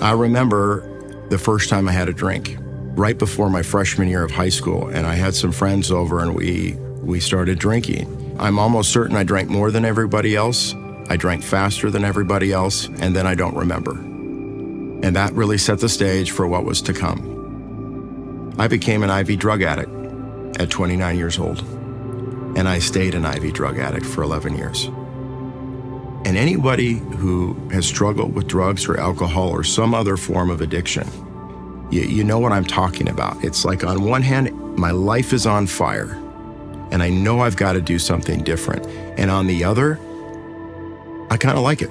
I remember the first time I had a drink, right before my freshman year of high school, and I had some friends over and we started drinking. I'm almost certain I drank more than everybody else. I drank faster than everybody else, and then I don't remember. And that really set the stage for what was to come. I became an IV drug addict at 29 years old, and I stayed an IV drug addict for 11 years. And anybody who has struggled with drugs or alcohol or some other form of addiction, you know what I'm talking about. It's like, on one hand, my life is on fire, and I know I've got to do something different. And on the other, I kind of like it.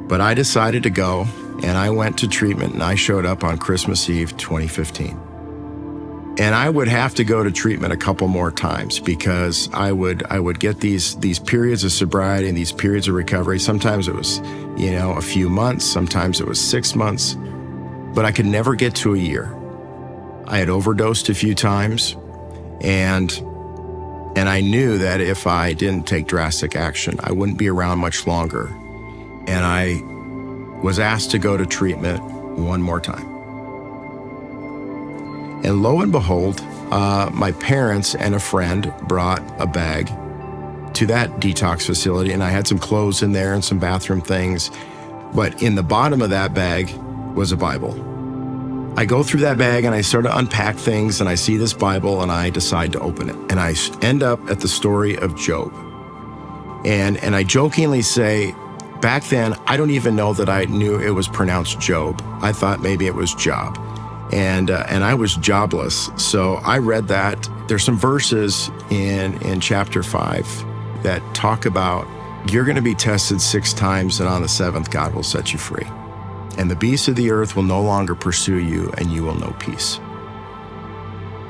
But I decided to go, and I went to treatment, and I showed up on Christmas Eve 2015. And I would have to go to treatment a couple more times, because I would get these periods of sobriety and these periods of recovery. Sometimes it was, a few months, sometimes it was 6 months, but I could never get to a year. I had overdosed a few times, and I knew that if I didn't take drastic action, I wouldn't be around much longer. And I was asked to go to treatment one more time. And lo and behold, my parents and a friend brought a bag to that detox facility, and I had some clothes in there and some bathroom things. But in the bottom of that bag was a Bible. I go through that bag and I start to unpack things, and I see this Bible and I decide to open it. And I end up at the story of Job. And I jokingly say, back then, I don't even know that I knew it was pronounced Job. I thought maybe it was Job. And I was jobless. So I read that. There's some verses in chapter 5 that talk about, you're going to be tested 6 times, and on the 7th, God will set you free. And the beasts of the earth will no longer pursue you, and you will know peace.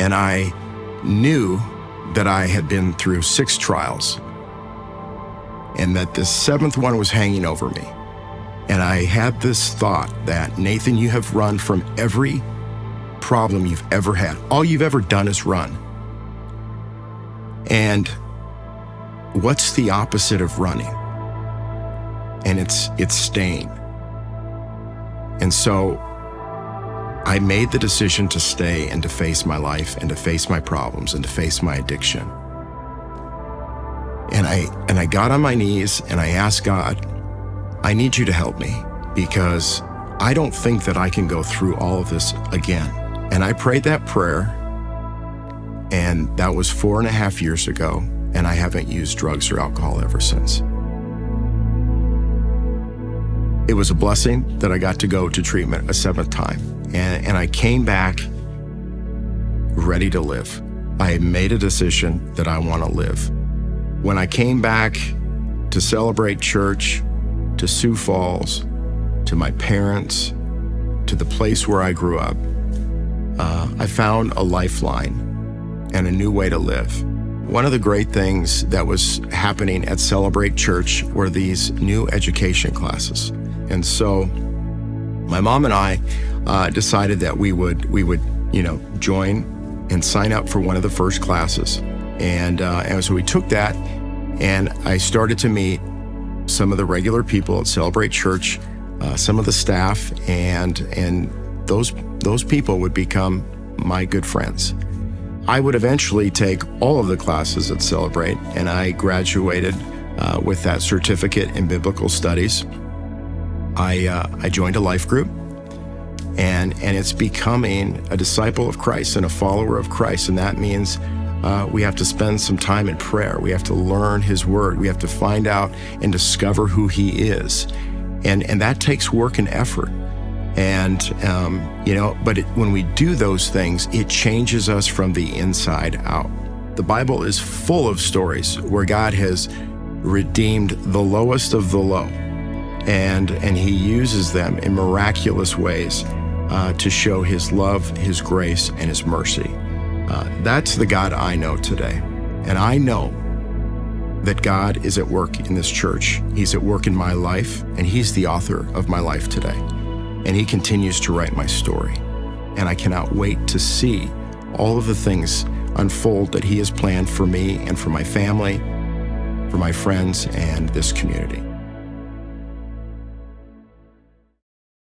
And I knew that I had been through 6 trials, and that the 7th one was hanging over me. And I had this thought that, Nathan, you have run from every problem you've ever had. All you've ever done is run. And what's the opposite of running? And it's staying. And so I made the decision to stay and to face my life and to face my problems and to face my addiction. And I got on my knees and I asked God, I need you to help me, because I don't think that I can go through all of this again. And I prayed that prayer, and that was 4.5 years ago, and I haven't used drugs or alcohol ever since. It was a blessing that I got to go to treatment a 7th time, and I came back ready to live. I had made a decision that I want to live. When I came back to Celebrate Church, to Sioux Falls, to my parents, to the place where I grew up, I found a lifeline and a new way to live. One of the great things that was happening at Celebrate Church were these new education classes. And so my mom and I decided that we would join and sign up for one of the first classes. And so we took that, and I started to meet some of the regular people at Celebrate Church, some of the staff, and those people would become my good friends. I would eventually take all of the classes at Celebrate, and I graduated with that certificate in biblical studies. I joined a life group, and it's becoming a disciple of Christ and a follower of Christ. And that means we have to spend some time in prayer. We have to learn His Word. We have to find out and discover who He is. And that takes work and effort. And, but when we do those things, it changes us from the inside out. The Bible is full of stories where God has redeemed the lowest of the low, and He uses them in miraculous ways to show His love, His grace, and His mercy. That's the God I know today. And I know that God is at work in this church. He's at work in my life, and He's the author of my life today. And He continues to write my story. And I cannot wait to see all of the things unfold that He has planned for me and for my family, for my friends, and this community.